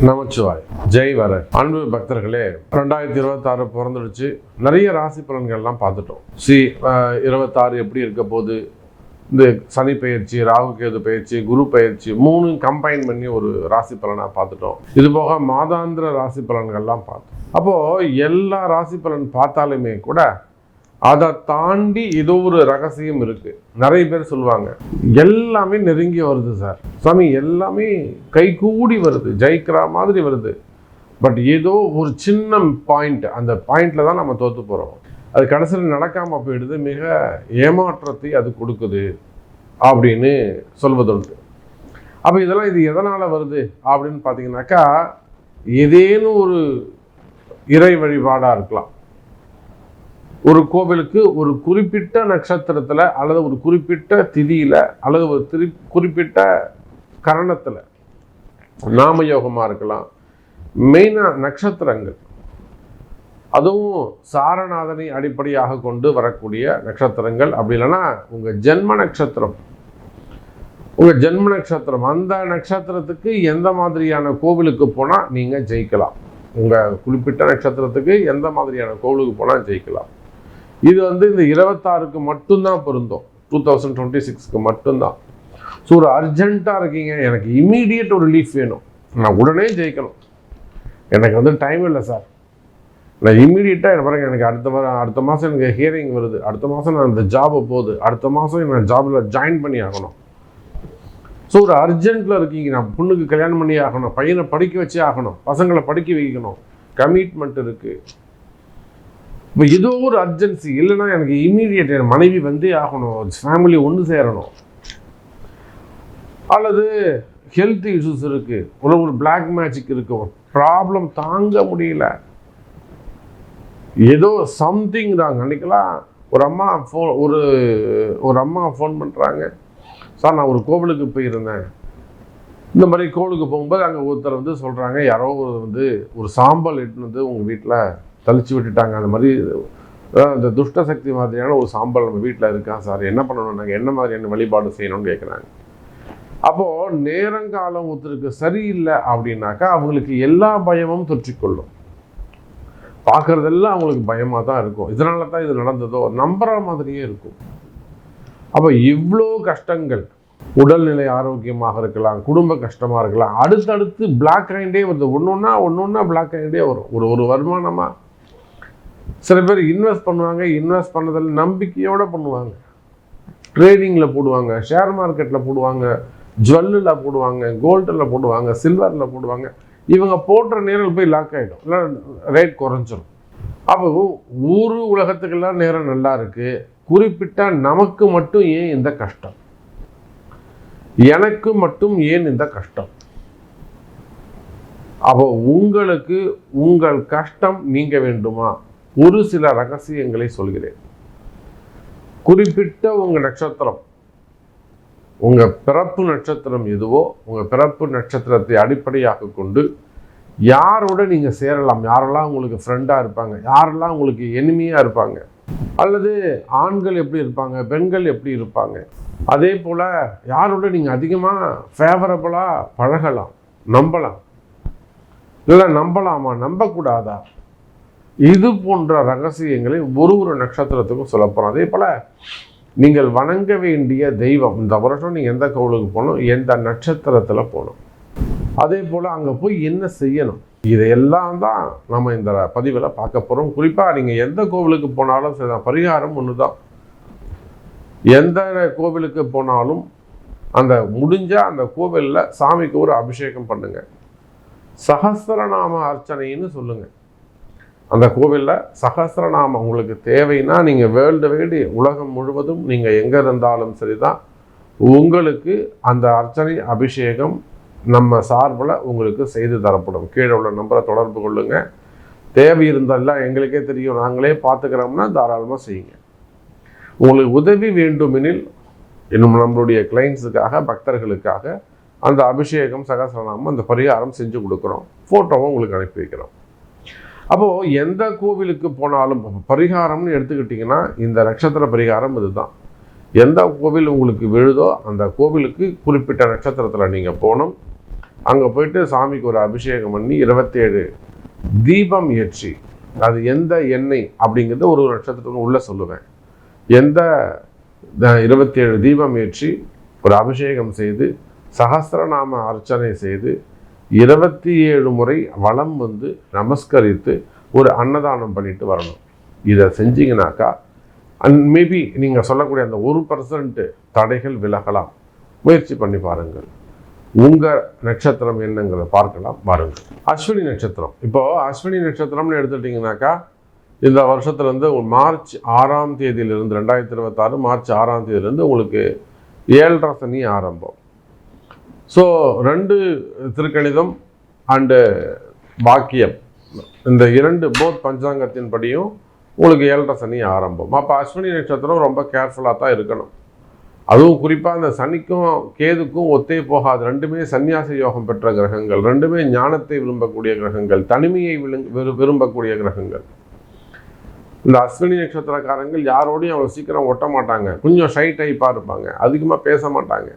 நமச்சிவாய். ஜெய் வர அன்பு பக்தர்களே, 2026 பிறந்துடுச்சு. நிறைய ராசி பலன்கள்லாம் பார்த்துட்டோம். 26 எப்படி இருக்க போது, இந்த சனி பயிற்சி, ராகு கேது பயிற்சி, குரு பயிற்சி 3 கம்பைன் பண்ணி ஒரு ராசி பலனாக பார்த்துட்டோம். இது போக மாதாந்திர ராசி பலன்கள்லாம் பார்த்தோம். அப்போது எல்லா ராசி பலன் பார்த்தாலுமே கூட அதை தாண்டி ஏதோ ஒரு ரகசியம் இருக்குது. நிறைய பேர் சொல்லுவாங்க, எல்லாமே நெருங்கி வருது சார் சாமி, எல்லாமே கைகூடி வருது, ஜெயிக்கிற மாதிரி வருது. பட் ஏதோ ஒரு சின்ன பாயிண்ட், அந்த பாயிண்டில் தான் நம்ம தோற்று போகிறோம். அது கடைசியில் நடக்காமல் போயிடுது, மிக ஏமாற்றத்தை அது கொடுக்குது அப்படின்னு சொல்வதுண்டு. அப்போ இதெல்லாம் இது எதனால் வருது அப்படின்னு பார்த்தீங்கன்னாக்கா, ஏதேனும் ஒரு இறை வழிபாடாக இருக்கலாம். ஒரு கோவிலுக்கு ஒரு குறிப்பிட்ட நட்சத்திரத்தில் அல்லது ஒரு குறிப்பிட்ட திதியில் அல்லது ஒரு குறிப்பிட்ட கரணத்தில் நாமயோகமாக இருக்கலாம். மெயினாக நட்சத்திரங்கள், அதுவும் சாரநாதனை அடிப்படையாக கொண்டு வரக்கூடிய நட்சத்திரங்கள். அப்படி இல்லைன்னா உங்கள் ஜென்ம நட்சத்திரம், அந்த நட்சத்திரத்துக்கு எந்த மாதிரியான கோவிலுக்கு போனால் நீங்கள் ஜெயிக்கலாம். உங்கள் குறிப்பிட்ட நட்சத்திரத்துக்கு எந்த மாதிரியான கோவிலுக்கு போனால் ஜெயிக்கலாம். இது இந்த 26க்கு மட்டும்தான் பொருந்தும், 2026க்கு மட்டும்தான். ஸோ ஒரு அர்ஜென்ட்டாக இருக்கீங்க, எனக்கு இம்மீடியட் ஒரு ரிலீஃப் வேணும், நான் உடனே ஜெயிக்கணும், எனக்கு டைம் இல்லை சார், நான் இம்மீடியட்டாக எனக்கு அடுத்த மாதம் எனக்கு ஹியரிங் வருது, அடுத்த மாதம் நான் இந்த ஜாபை போகுது, அடுத்த மாதம் நான் ஜாபில் ஜாயின் பண்ணி ஆகணும். ஸோ ஒரு அர்ஜென்ட்டில் இருக்கீங்க, நான் பொண்ணுக்கு கல்யாணம் பண்ணி ஆகணும், பையனை படிக்க வச்சே ஆகணும், பசங்களை படிக்க வைக்கணும், கமிட்மெண்ட் இருக்குது. இப்போ ஏதோ ஒரு அர்ஜென்சி, இல்லைன்னா எனக்கு இம்மீடியட் என் மனைவி வந்தே ஆகணும், ஃபேமிலி ஒன்று சேரணும், அல்லது ஹெல்த் இஷ்யூஸ் இருக்குது, ஒரு பிளாக் மேஜிக் இருக்குது, ப்ராப்ளம் தாங்க முடியல, ஏதோ சம்திங் தாங்க. அன்றைக்கெல்லாம் ஒரு அம்மா ஃபோன் பண்ணுறாங்க, சார் நான் ஒரு கோவிலுக்கு போயிருந்தேன், இந்த மாதிரி கோவிலுக்கு போகும்போது அங்கே ஒருத்தர் சொல்கிறாங்க, யாரோ ஒரு சாம்பல் எட்டுன்னு உங்கள் வீட்டில் தளிச்சு விட்டுட்டாங்க, அந்த மாதிரி அந்த துஷ்ட சக்தி மாதிரியான ஒரு சாம்பல் நம்ம வீட்டில் இருக்கான் சார், என்ன பண்ணணும், நாங்கள் என்ன மாதிரியான வழிபாடு செய்யணும்னு கேட்குறாங்க. அப்போது நேரங்காலம் ஒருத்தருக்கு சரியில்லை அப்படின்னாக்கா அவங்களுக்கு எல்லா பயமும் தொற்றிக்கொள்ளும், பார்க்குறதெல்லாம் அவங்களுக்கு பயமாக தான் இருக்கும். இதனால தான் இது நடந்ததோ நம்புகிற மாதிரியே இருக்கும். அப்போ இவ்வளோ கஷ்டங்கள், உடல்நிலை ஆரோக்கியமாக இருக்கலாம், குடும்ப கஷ்டமாக இருக்கலாம், அடுத்தடுத்து பிளாக் ஆகிட்டே வருது, ஒன்று பிளாக் ஆகிட்டே வரும். ஒரு வருமானமாக சில பேர் இன்வெஸ்ட் பண்ணுவாங்க, இன்வெஸ்ட் பண்ணதில் நம்பிக்கையோடு பண்ணுவாங்க, ட்ரேடிங்கில் போடுவாங்க, ஷேர் மார்க்கெட்டில் போடுவாங்க, ஜுவல்லில் போடுவாங்க, கோல்டில் போடுவாங்க, சில்வரில் போடுவாங்க. இவங்க போடுற நேரம் போய் லாக் ஆகிடும், இல்லை ரேட் குறைஞ்சிரும். அப்போ உலகத்துக்கெல்லாம் நேரம் நல்லா இருக்குது, குறிப்பிட்ட நமக்கு மட்டும் ஏன் இந்த கஷ்டம், எனக்கு மட்டும் ஏன் இந்த கஷ்டம்? அப்போ உங்களுக்கு உங்கள் கஷ்டம் நீங்க வேண்டுமா? ஒரு சில ரகசியங்களை சொல்கிறேன். குறிப்பிட்ட உங்க நட்சத்திரம், உங்க பிறப்பு நட்சத்திரம் எதுவோ, உங்க பிறப்பு நட்சத்திரத்தை அடிப்படையாக கொண்டு யாரோட நீங்க சேரலாம், யாரெல்லாம் உங்களுக்கு ஃப்ரெண்டா இருப்பாங்க, யாரெல்லாம் உங்களுக்கு எனிமியா இருப்பாங்க, அல்லது ஆண்கள் எப்படி இருப்பாங்க, பெண்கள் எப்படி இருப்பாங்க, அதே போல் யாரோட நீங்கள் அதிகமாக ஃபேவரபுளாக பழகலாம், நம்பலாம், இல்லை நம்பலாமா நம்பக்கூடாதா, இது போன்ற ரகசியங்களை ஒரு நட்சத்திரத்துக்கும் சொல்ல போகிறோம். அதே போல் நீங்கள் வணங்க வேண்டிய தெய்வம், இந்த வருஷம் நீங்கள் எந்த கோவிலுக்கு போகணும், எந்த நட்சத்திரத்தில் போகணும், அதே போல் அங்கே போய் என்ன செய்யணும், இதையெல்லாம் தான் நம்ம இந்த பதிவில் பார்க்க போகிறோம். குறிப்பாக நீங்கள் எந்த கோவிலுக்கு போனாலும் சரி, பரிகாரம் ஒன்று தான். எந்த கோவிலுக்கு போனாலும் அந்த முடிஞ்சால் அந்த கோவிலில் சாமிக்கு ஒரு அபிஷேகம் பண்ணுங்க, சகஸ்ரநாம அர்ச்சனைன்னு சொல்லுங்கள். அந்த கோவிலில் சகஸ்ரநாமம் உங்களுக்கு தேவைன்னா நீங்கள் வேர்ல்டு வைடு உலகம் முழுவதும் நீங்கள் எங்கே இருந்தாலும் சரி தான், உங்களுக்கு அந்த அர்ச்சனை அபிஷேகம் நம்ம சார்பில் உங்களுக்கு செய்து தரப்படும். கீழே உள்ள நம்பரை தொடர்பு கொள்ளுங்க. தேவை இருந்தாலும் எங்களுக்கே தெரியும், நாங்களே பார்த்துக்கிறோம்னா தாராளமாக செய்யுங்க. உங்களுக்கு உதவி வேண்டுமெனில் இன்னும் நம்மளுடைய கிளைண்ட்ஸுக்காக, பக்தர்களுக்காக அந்த அபிஷேகம், சகஸ்ரநாமம், அந்த பரிகாரம் செஞ்சு கொடுக்குறோம், ஃபோட்டோவும் உங்களுக்கு அனுப்பி வைக்கிறோம். அப்போது எந்த கோவிலுக்கு போனாலும் பரிகாரம்னு எடுத்துக்கிட்டிங்கன்னா இந்த நட்சத்திர பரிகாரம் இதுதான். எந்த கோவில் உங்களுக்கு விழுதோ அந்த கோவிலுக்கு குறிப்பிட்ட நட்சத்திரத்தில் நீங்கள் போகணும். அங்கே போயிட்டு சாமிக்கு ஒரு அபிஷேகம் பண்ணி 27 தீபம் ஏற்றி, அது எந்த எண்ணெய் அப்படிங்கிறது ஒரு நட்சத்திரத்துக்கு உள்ளே சொல்லுவேன், எந்த 27 தீபம் ஏற்றி ஒரு அபிஷேகம் செய்து சகஸ்ரநாம அர்ச்சனை செய்து 27 முறை வலம் வந்து நமஸ்கரித்து ஒரு அன்னதானம் பண்ணிட்டு வரணும். இதை செஞ்சீங்கன்னாக்கா மேபி நீங்கள் சொல்லக்கூடிய அந்த 1% தடைகள் விலகலாம். முயற்சி பண்ணி பாருங்கள். உங்கள் நட்சத்திரம் என்னங்கிறத பார்க்கலாம் பாருங்கள். அஸ்வினி நட்சத்திரம். இப்போது அஸ்வினி நட்சத்திரம்னு எடுத்துட்டிங்கனாக்கா இந்த வருஷத்துலேருந்து மார்ச் 6ஆம் தேதியிலிருந்து 2026 மார்ச் 6ஆம் தேதியிலிருந்து உங்களுக்கு 7.5 சனி ஆரம்பம். ஸோ 2 திருக்கணிதம் அண்டு பாக்கியம், இந்த 2 போத் பஞ்சாங்கத்தின் படியும் உங்களுக்கு 7.5 சனி ஆரம்பம். அப்போ அஸ்வினி நட்சத்திரம் ரொம்ப கேர்ஃபுல்லாக தான் இருக்கணும். அதுவும் குறிப்பாக அந்த சனிக்கும் கேதுக்கும் ஒத்தே போகாது. 2மே சன்னியாச யோகம் பெற்ற கிரகங்கள், 2மே ஞானத்தை விரும்பக்கூடிய கிரகங்கள், தனிமையை விரும்பக்கூடிய கிரகங்கள். இந்த அஸ்வினி நட்சத்திரக்காரங்கள் யாரோடையும் அவ்வளோ சீக்கிரம் ஒட்ட மாட்டாங்க. கொஞ்சம் ஷை டைப்பாக இருப்பாங்க, அதிகமாக பேச மாட்டாங்க.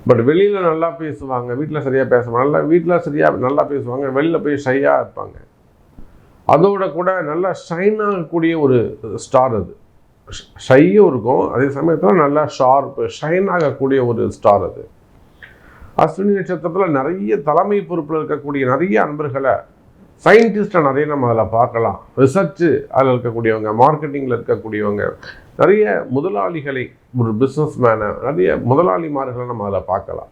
பட் வெளியில் நல்லா பேசுவாங்க, வீட்டில் சரியாக பேச மாட்டாங்க. வீட்டில் சரியாக நல்லா பேசுவாங்க, வெளியில் போய் ஷையாக இருப்பாங்க. அதோட கூட நல்லா ஷைன் ஆகக்கூடிய ஒரு ஸ்டார் அது. ஷையும் இருக்கும், அதே சமயத்தில் நல்லா ஷார்ப்பு ஷைன் ஆகக்கூடிய ஒரு ஸ்டார் அது. அஸ்வினி நட்சத்திரத்தில் நிறைய தலைமை பொறுப்பில் இருக்கக்கூடிய நிறைய அன்பர்களை, சயின்டிஸ்ட்டை நிறைய நம்ம அதில் பார்க்கலாம். ரிசர்ச்சு அதில் இருக்கக்கூடியவங்க, மார்க்கெட்டிங்கில் இருக்கக்கூடியவங்க, நிறைய முதலாளிகளை, ஒரு பிஸ்னஸ் மேனை, நிறைய முதலாளிமார்களை நம்ம அதில் பார்க்கலாம்.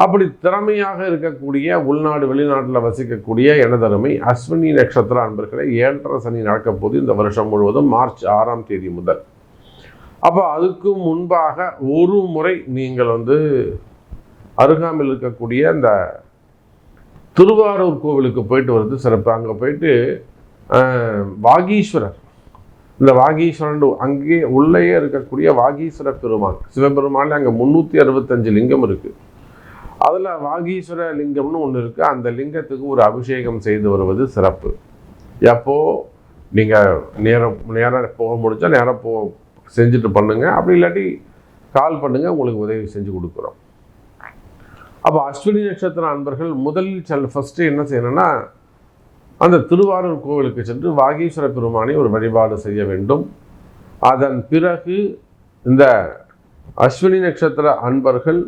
அப்படி திறமையாக இருக்கக்கூடிய உள்நாடு வெளிநாட்டில் வசிக்கக்கூடிய எனதருமை அஸ்வினி நட்சத்திர அன்பர்களை 7.5 சனி நடக்க போது இந்த வருஷம் முழுவதும் மார்ச் 6ஆம் தேதி முதல். அப்போ அதுக்கு முன்பாக ஒரு முறை நீங்கள் அருகாமையில் இருக்கக்கூடிய இந்த திருவாரூர் கோவிலுக்கு போயிட்டு வருது சிறப்பு. அங்கே போயிட்டு வாகீஸ்வரர், இந்த வாகீஸ்வரன் அங்கே உள்ளேயே இருக்கக்கூடிய வாகீஸ்வர பெருமான், சிவபெருமான் அங்கே 365 லிங்கம் இருக்குது. அதில் வாகீஸ்வர லிங்கம்னு ஒன்று இருக்குது. அந்த லிங்கத்துக்கு ஒரு அபிஷேகம் செய்து வருவது சிறப்பு. எப்போது நீங்கள் நேராக போக முடிஞ்சால் நேராக செஞ்சுட்டு பண்ணுங்கள். அப்படி இல்லாட்டி கால் பண்ணுங்கள், உங்களுக்கு உதவி செஞ்சு கொடுக்குறோம். அப்போ அஸ்வினி நட்சத்திர அன்பர்கள் முதலில் ஃபஸ்ட்டு என்ன செய்யணும்னா, அந்த திருவாரூர் கோவிலுக்கு சென்று வாகீஸ்வர பெருமானை ஒரு வழிபாடு செய்ய வேண்டும். அதன் பிறகு இந்த அஸ்வினி நட்சத்திர அன்பர்கள்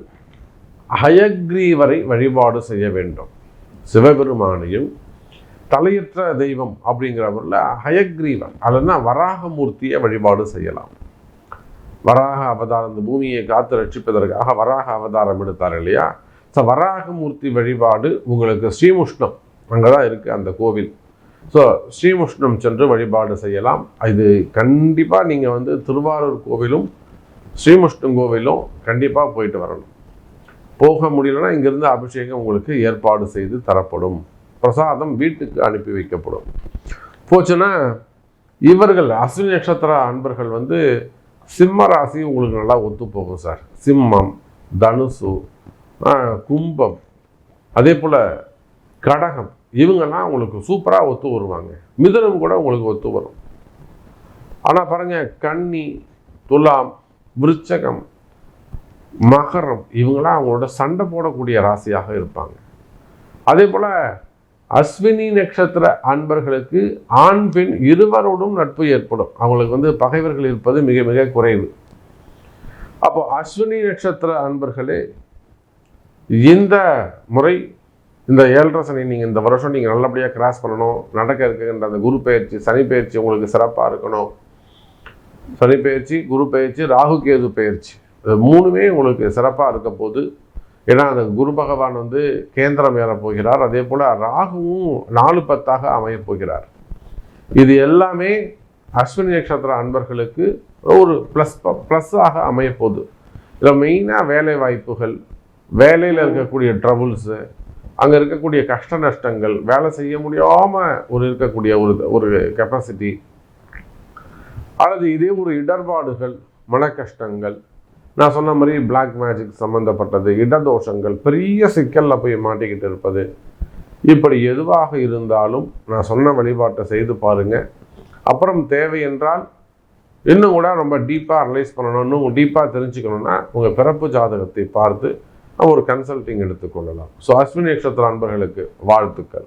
ஹயக்ரீவரை வழிபாடு செய்ய வேண்டும். சிவபெருமானையும் தலையற்ற தெய்வம் அப்படிங்கிறவரில் ஹயக்ரீவர் அல்லதுனா வராகமூர்த்தியை வழிபாடு செய்யலாம். வராக அவதாரம், இந்த பூமியை காத்து ரட்சிப்பதற்காக வராக அவதாரம் எடுத்தார் இல்லையா? ஸோ வராகமூர்த்தி வழிபாடு உங்களுக்கு ஸ்ரீமுஷ்ணம் அங்கே தான் இருக்குது அந்த கோவில். ஸோ ஸ்ரீமுஷ்ணம் சென்று வழிபாடு செய்யலாம். இது கண்டிப்பாக நீங்கள் திருவாரூர் கோவிலும் ஸ்ரீமுஷ்ணம் கோவிலும் கண்டிப்பாக போயிட்டு வரணும். போக முடியலன்னா இங்கிருந்து அபிஷேகம் உங்களுக்கு ஏற்பாடு செய்து தரப்படும். பிரசாதம் வீட்டுக்கு அனுப்பி வைக்கப்படும். போச்சுன்னா இவர்கள் அஸ்வினி நட்சத்திர அன்பர்கள் சிம்ம ராசி உங்களுக்கு நல்லா ஒத்து போகும் சார். சிம்மம், தனுசு, கும்பம், அதே போல் கடகம், இவங்கெல்லாம் உங்களுக்கு சூப்பராக ஒத்து வருவாங்க. மிதுனம் கூட உங்களுக்கு ஒத்து வரும். ஆனால் பாருங்கள், கன்னி, துலாம், விருச்சகம், மகரம், இவங்களாம் அவங்களோட சண்டை போடக்கூடிய ராசியாக இருப்பாங்க. அதே போல் அஸ்வினி நட்சத்திர அன்பர்களுக்கு ஆண் பெண் இருவரோடும் நட்பு ஏற்படும். அவங்களுக்கு பகைவர்கள் இருப்பது மிக மிக குறைவு. அப்போ அஸ்வினி நட்சத்திர அன்பர்களே, இந்த முறை இந்த 7.5 சனி நீங்கள் இந்த வருஷம் நீங்கள் நல்லபடியாக கிராஸ் பண்ணணும். நடக்க இருக்கின்ற அந்த குரு பயிற்சி, சனி பயிற்சி உங்களுக்கு சிறப்பாக இருக்கணும். சனி பயிற்சி, குரு பயிற்சி, ராகு கேது பயிற்சி, இது 3மே உங்களுக்கு சிறப்பாக இருக்க போது. ஏன்னா அந்த குரு பகவான் கேந்திரம் ஏற போகிறார். அதே போல் ராகுவும் 4-10ஆக அமையப் போகிறார். இது எல்லாமே அஸ்வினி நட்சத்திர அன்பர்களுக்கு ஒரு ப்ளஸ்ஸாக அமையப்போகுது. இதில் மெயினாக வேலை வாய்ப்புகள், வேலையில் இருக்கக்கூடிய ட்ரபுள்ஸு, அங்கே இருக்கக்கூடிய கஷ்ட நஷ்டங்கள், வேலை செய்ய முடியாமல் இருக்கக்கூடிய ஒரு கெப்பாசிட்டி, அல்லது இதே ஒரு இடர்பாடுகள், மன கஷ்டங்கள், நான் சொன்ன மாதிரி பிளாக் மேஜிக் சம்மந்தப்பட்டது, இடதோஷங்கள், பெரிய சிக்கலில் போய் மாட்டிக்கிட்டு இருப்பது, இப்படி எதுவாக இருந்தாலும் நான் சொன்ன வழிபாட்டை செய்து பாருங்கள். அப்புறம் தேவை என்றால் இன்னும் கூட ரொம்ப டீப்பாக அனலைஸ் பண்ணணும், இன்னும் டீப்பாக தெரிஞ்சுக்கணுன்னா உங்கள் பிறப்பு ஜாதகத்தை பார்த்து ஒரு கன்சல்டிங் எடுத்துக்கொள்ளலாம். ஸோ அஸ்வினி நட்சத்திர அன்பர்களுக்கு வாழ்த்துக்கள்.